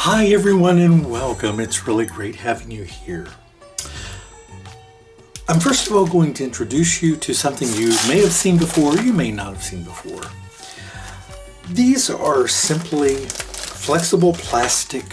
Hi everyone and welcome. It's really great having you here. I'm first of all going to introduce you to something you may have seen before, you may not have seen before. These are simply flexible plastic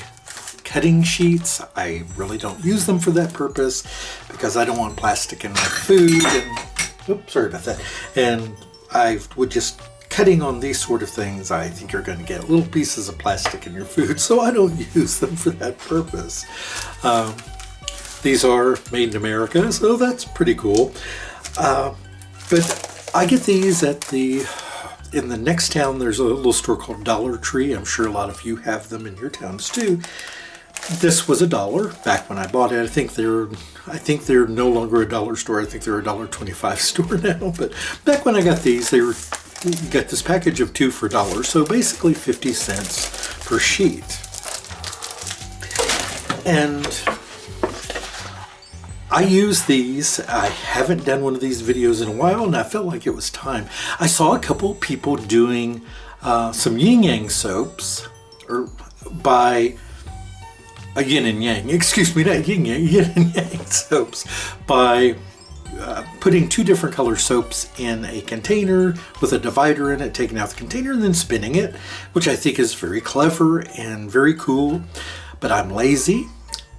cutting sheets. I really don't use them for that purpose because I don't want plastic in my food and, oops, sorry about that. And I would just cutting on these sort of things, I think you're going to get little pieces of plastic in your food, so I don't use them for that purpose. These are made in America, so that's pretty cool. But I get these in the next town. There's a little store called Dollar Tree. I'm sure a lot of you have them in your towns too. This was $1 back when I bought it. I think they're no longer a dollar store. I think they're a $1.25 store now. But back when I got these, you got this package of 2 for $1, so basically 50 cents per sheet. And I use these. I haven't done one of these videos in a while, and I felt like it was time. I saw a couple people doing some Yin Yang soaps, or by Yin and Yang. Excuse me, not Yin Yang. Yin and Yang soaps by putting 2 different color soaps in a container with a divider in it, taking out the container and then spinning it, which I think is very clever and very cool. But I'm lazy.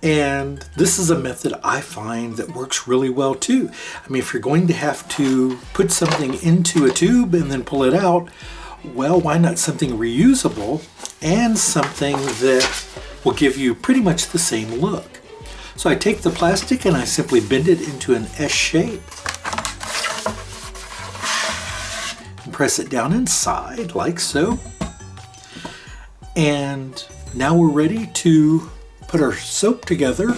And this is a method I find that works really well too. I mean, if you're going to have to put something into a tube and then pull it out, well, why not something reusable and something that will give you pretty much the same look? So I take the plastic and I simply bend it into an S shape and press it down inside like so. And now we're ready to put our soap together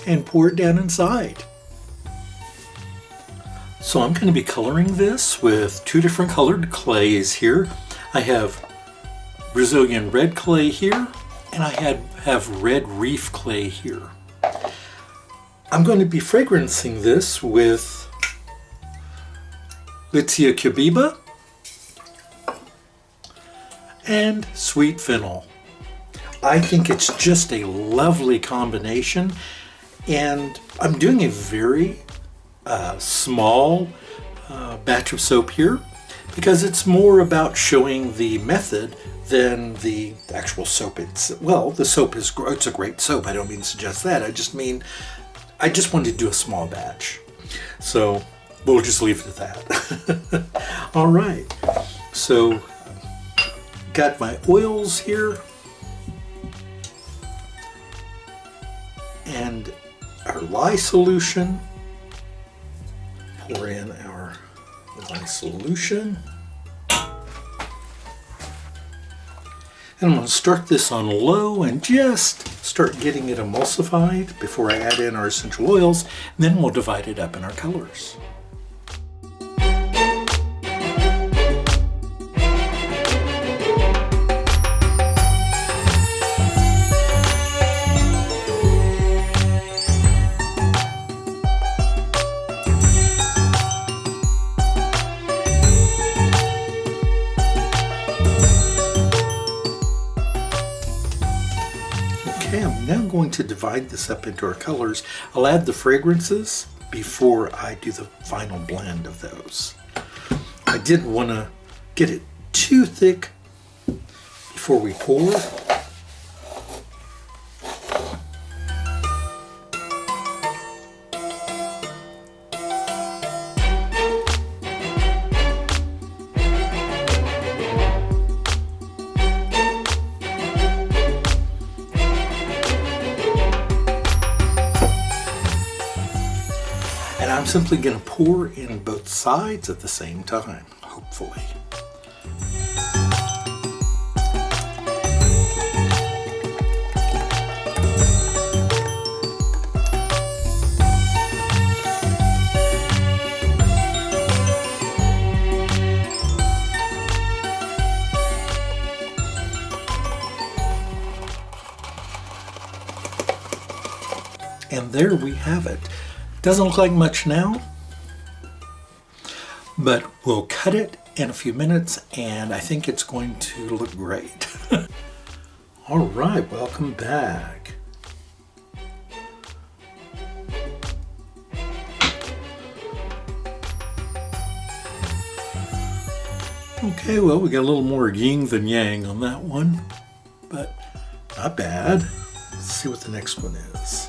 and pour it down inside. So I'm going to be coloring this with 2 different colored clays here. I have Brazilian red clay here, and I have red reef clay here. I'm going to be fragrancing this with Litsia cubiba and sweet fennel. I think it's just a lovely combination, and I'm doing a very small batch of soap here because it's more about showing the method than the actual soap. Well, the soap it's a great soap. I don't mean to suggest that. I just wanted to do a small batch. So we'll just leave it at that. All right. So got my oils here. And our lye solution. Pour in our lye solution. And I'm going to start this on low and just start getting it emulsified before I add in our essential oils. And then we'll divide it up in our colors. Okay, I'm now going to divide this up into our colors. I'll add the fragrances before I do the final blend of those. I didn't want to get it too thick before we pour. And I'm simply going to pour in both sides at the same time, hopefully. And there we have it. Doesn't look like much now, but we'll cut it in a few minutes and I think it's going to look great. All right, welcome back. Okay, well, we got a little more yin than yang on that one, but not bad. Let's see what the next one is.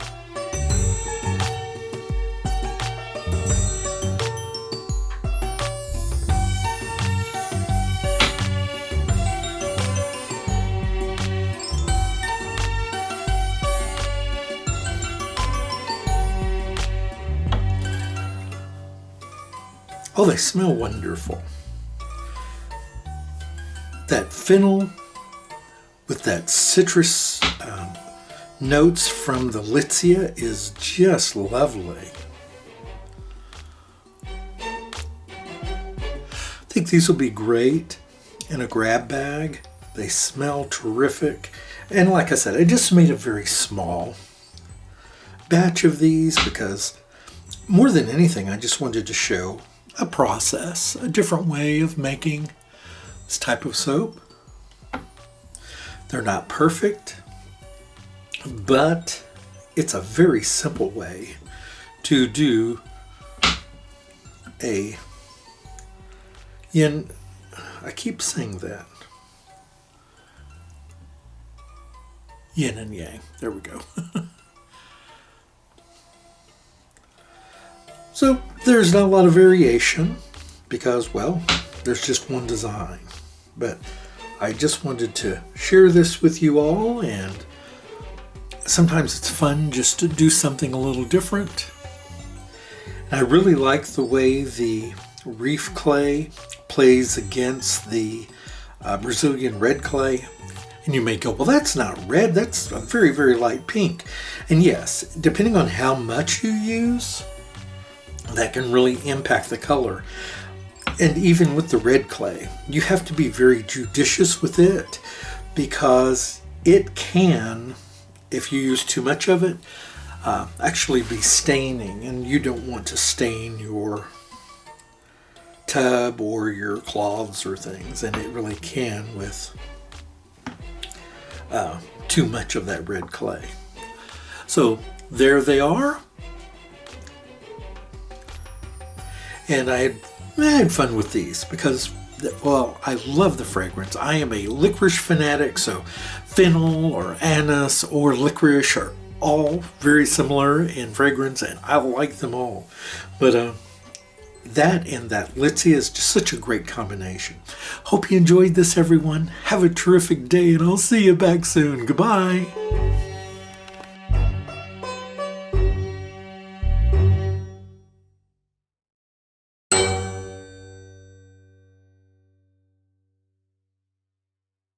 Oh, they smell wonderful. That fennel with that citrus notes from the Litsea is just lovely. I think these will be great in a grab bag. They smell terrific. And like I said, I just made a very small batch of these because more than anything, I just wanted to show a process, a different way of making this type of soap. They're not perfect, but it's a very simple way to do a yin. I keep saying that. Yin and yang. There we go. So there's not a lot of variation because, well, there's just one design. But I just wanted to share this with you all, and sometimes it's fun just to do something a little different. And I really like the way the reef clay plays against the Brazilian red clay. And you may go, well, that's not red, that's a very, very light pink. And yes, depending on how much you use, that can really impact the color. And even with the red clay, you have to be very judicious with it because it can, if you use too much of it, actually be staining, and you don't want to stain your tub or your cloths or things, and it really can with too much of that red clay. So there they are. And I had fun with these because, well, I love the fragrance. I am a licorice fanatic, so fennel or anise or licorice are all very similar in fragrance, and I like them all. But that and that Litsea is just such a great combination. Hope you enjoyed this, everyone. Have a terrific day, and I'll see you back soon. Goodbye.